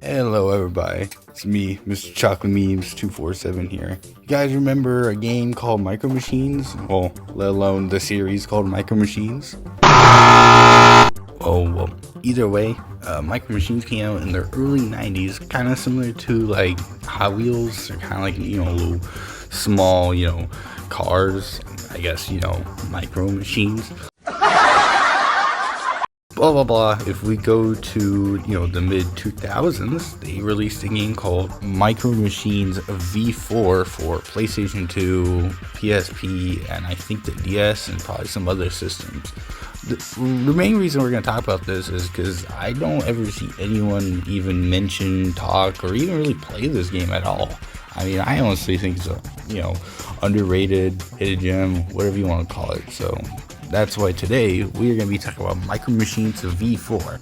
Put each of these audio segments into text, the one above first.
Hello everybody, it's me, Mr. Chocolate Memes 247 here. You guys remember a game called Micro Machines? Well, let alone the series called Micro Machines? Well, either way, Micro Machines came out in the early 90s, kind of similar to like Hot Wheels, or kind of like, little small, cars, I guess, Micro Machines. Blah blah blah. If we go to the mid 2000s, they released a game called Micro Machines V4 for PlayStation 2, PSP, and I think the DS and probably some other systems. The main reason we're going to talk about this is because I don't ever see anyone even mention, talk, or even really play this game at all. I mean, I honestly think it's a underrated, hidden gem, whatever you want to call it. So that's why today we're going to be talking about Micro Machines V4.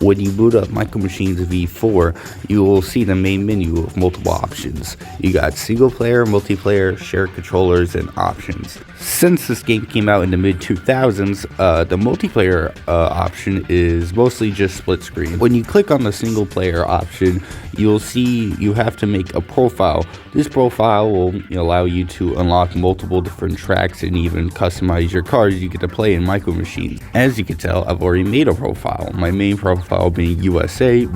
When you boot up Micro Machines V4, you will see the main menu of multiple options. You got single player, multiplayer, shared controllers, and options. Since this game came out in the mid 2000s, the multiplayer option is mostly just split screen. When you click on the single player option, you'll see you have to make a profile. This profile will allow you to unlock multiple different tracks and even customize your cars you get to play in Micro Machines. As you can tell, I've already made a profile. My main profile being USA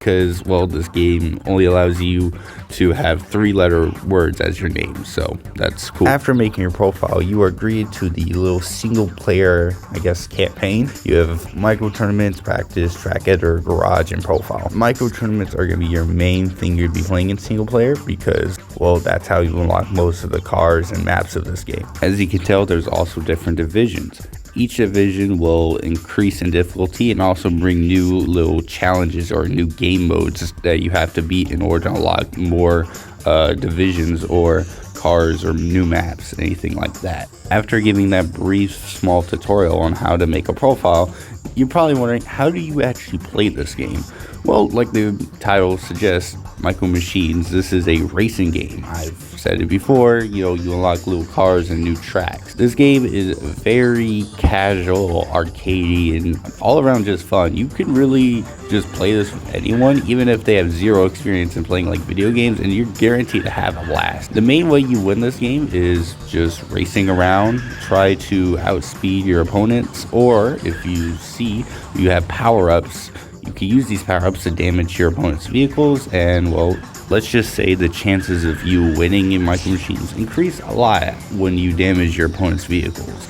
because, well, this game only allows you to have 3-letter words as your name, so that's cool. After making your profile, you are greeted to the little single player, I guess, campaign. You have micro tournaments, practice, track editor, garage, and profile. Micro tournaments are going to be your main thing you'd be playing in single player because, well, that's how you unlock most of the cars and maps of this game. As you can tell, there's also different divisions. Each division will increase in difficulty and also bring new little challenges or new game modes that you have to beat in order to unlock more divisions or cars or new maps, anything like that. After giving that brief small tutorial on how to make a profile, you're probably wondering, how do you actually play this game? Well, like the title suggests, Micro Machines, this is a racing game. I've said it before, you unlock little cars and new tracks. This game is very casual, arcadey, and all around just fun. You can really just play this with anyone, even if they have zero experience in playing like video games, and you're guaranteed to have a blast. The main way you win this game is just racing around, try to outspeed your opponents, or if you see you have power-ups, you can use these power-ups to damage your opponent's vehicles, and, well, let's just say the chances of you winning in Micro Machines increase a lot when you damage your opponent's vehicles.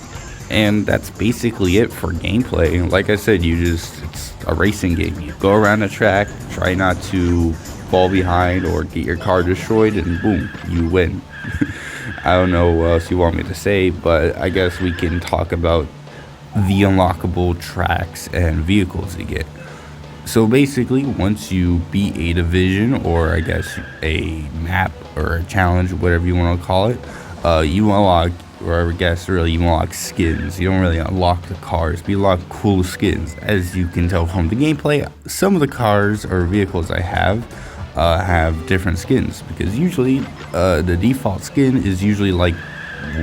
And that's basically it for gameplay. Like I said, it's a racing game. You go around the track, try not to fall behind or get your car destroyed, and boom, you win. I don't know what else you want me to say, but I guess we can talk about the unlockable tracks and vehicles you get. So basically, once you beat a division, or I guess a map or a challenge, whatever you want to call it, you unlock, or I guess really you unlock skins. You don't really unlock the cars, but you unlock cool skins. As you can tell from the gameplay, some of the cars or vehicles I have different skins, because usually the default skin is usually like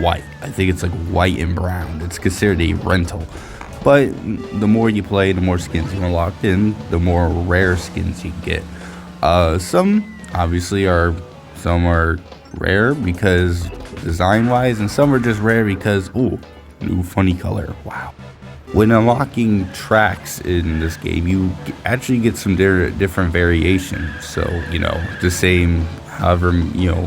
white. I think it's like white and brown. It's considered a rental. But the more you play, the more skins you unlock in, the more rare skins you get. Some obviously are rare because design-wise, and some are just rare because, ooh, new funny color. Wow. When unlocking tracks in this game, you actually get some different variations. So, the same, however,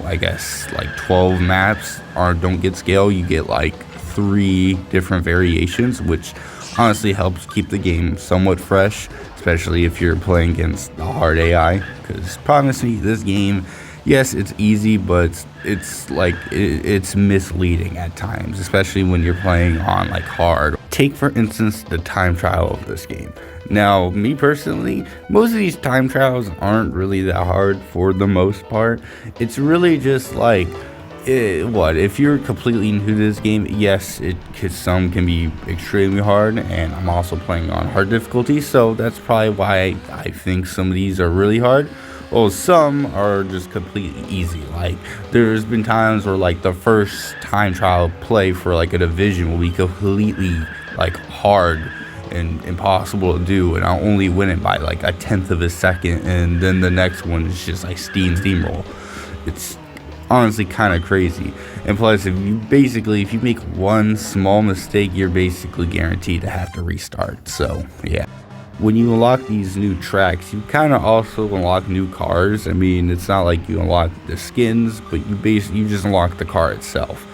I guess like 12 maps don't get scale. You get like 3 different variations, which honestly helps keep the game somewhat fresh, especially if you're playing against the hard AI, because promise me, this game, yes, it's easy, but it's misleading at times, especially when you're playing on like hard. Take for instance the time trial of this game. Now, me personally, most of these time trials aren't really that hard for the most part. It's really just like, if you're completely new to this game, yes, some can be extremely hard, and I'm also playing on hard difficulty, so that's probably why I think some of these are really hard. Well, some are just completely easy. Like, there's been times where like the first time trial play for like a division will be completely like hard, and impossible to do, and I'll only win it by like a tenth of a second, and then the next one is just like steamroll. It's honestly kind of crazy. And plus, if you make one small mistake, you're basically guaranteed to have to restart. So yeah, when you unlock these new tracks, you kind of also unlock new cars. I mean, it's not like you unlock the skins, but you just unlock the car itself.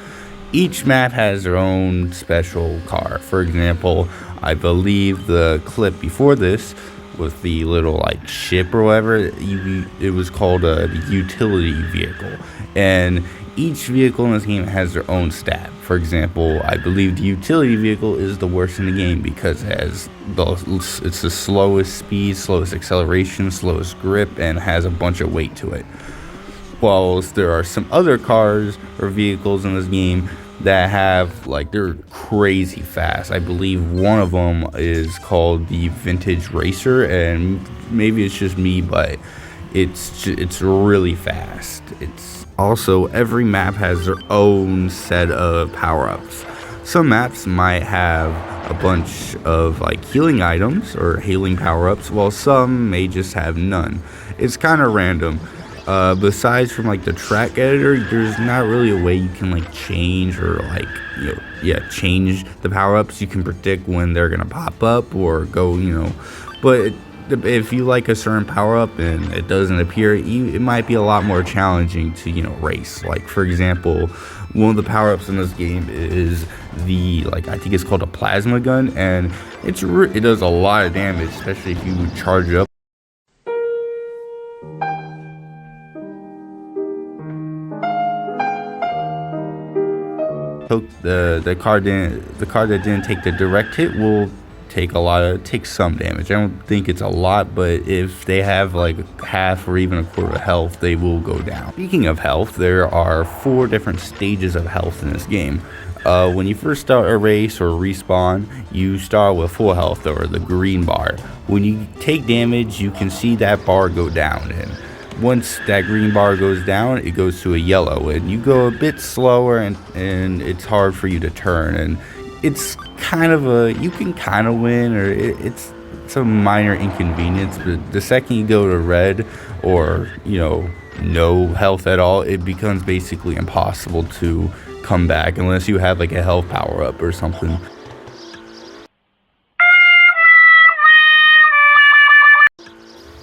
Each map has their own special car. For example, I believe the clip before this with the little like ship or whatever, it was called the utility vehicle, and each vehicle in this game has their own stat. For example, I believe the utility vehicle is the worst in the game because it's the slowest speed, slowest acceleration, slowest grip, and has a bunch of weight to it. Whilst there are some other cars or vehicles in this game that have they're crazy fast. I believe one of them is called the Vintage Racer, and maybe it's just me, but it's really fast. It's also, every map has their own set of power-ups. Some maps might have a bunch of healing items or healing power-ups, while some may just have none. It's kind of random. Besides from the track editor, there's not really a way you can change or change the power-ups. You can predict when they're gonna pop up or go, but if you like a certain power-up and it doesn't appear, it might be a lot more challenging to race. For example, one of the power-ups in this game is the I think it's called a plasma gun, and it does a lot of damage, especially if you charge it up. The car that didn't take the direct hit will take some damage. I don't think it's a lot, but if they have half or even a quarter of health, they will go down. Speaking of health, there are 4 different stages of health in this game. When you first start a race or respawn, you start with full health, or the green bar. When you take damage, you can see that bar go down, and once that green bar goes down, it goes to a yellow, and you go a bit slower, and it's hard for you to turn, and it's kind of you can kind of win, or it's a minor inconvenience. But the second you go to red, or no health at all, it becomes basically impossible to come back unless you have a health power up or something.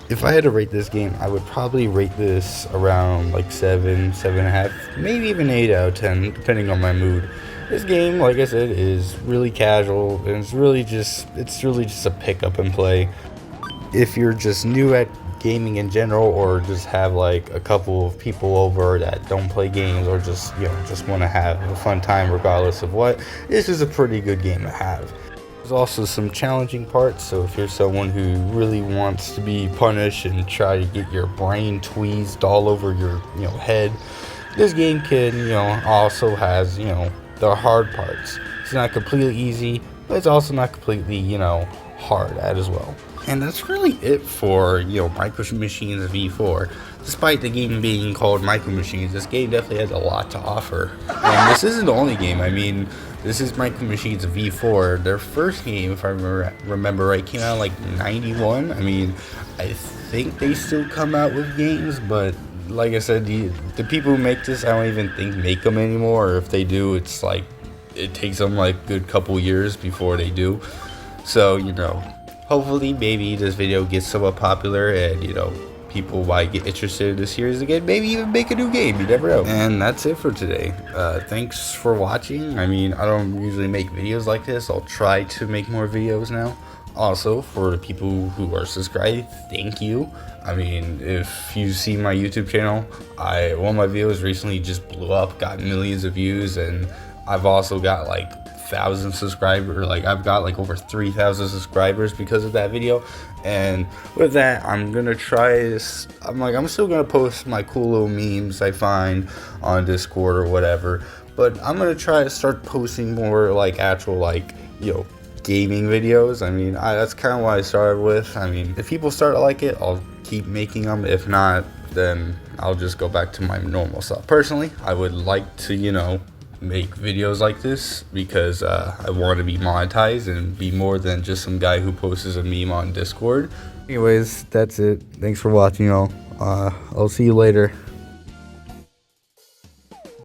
If I had to rate this game, I would probably rate this around 7, 7.5, maybe even 8 out of 10, depending on my mood. This game, like I said, is really casual, and it's really just a pick up and play. If you're just new at gaming in general, or just have a couple of people over that don't play games, or just want to have a fun time regardless of what, this is a pretty good game to have. There's also some challenging parts, so if you're someone who really wants to be punished and try to get your brain tweezed all over your head, this game can also has the hard parts. It's not completely easy, but it's also not completely hard as well. And that's really it for Micro Machines V4. Despite the game being called Micro Machines, this game definitely has a lot to offer. And this isn't the only game. I mean, this is Micro Machines V4. Their first game, if I remember right, came out in '91. I mean, I think they still come out with games, but like I said, the people who make this, I don't even think make them anymore. Or if they do, it's it takes them a good couple years before they do. So hopefully maybe this video gets somewhat popular, and people might get interested in the series again, maybe even make a new game, you never know. And that's it for today. Thanks for watching. I mean, I don't usually make videos like this. I'll try to make more videos now. Also, for the people who are subscribed, thank you. I mean, if you see my YouTube channel, one of my videos recently just blew up, got millions of views, and I've also got 1,000 subscribers. I've got over 3,000 subscribers because of that video. And with that, I'm gonna try this. I'm still gonna post my cool little memes I find on Discord or whatever, but I'm gonna try to start posting more actual gaming videos. I mean, that's kind of what I started with. I mean, if people start to like it, I'll keep making them. If not, then I'll just go back to my normal stuff. Personally, I would like to make videos like this because I want to be monetized and be more than just some guy who posts a meme on Discord. Anyways, that's it. Thanks for watching, y'all. I'll see you later.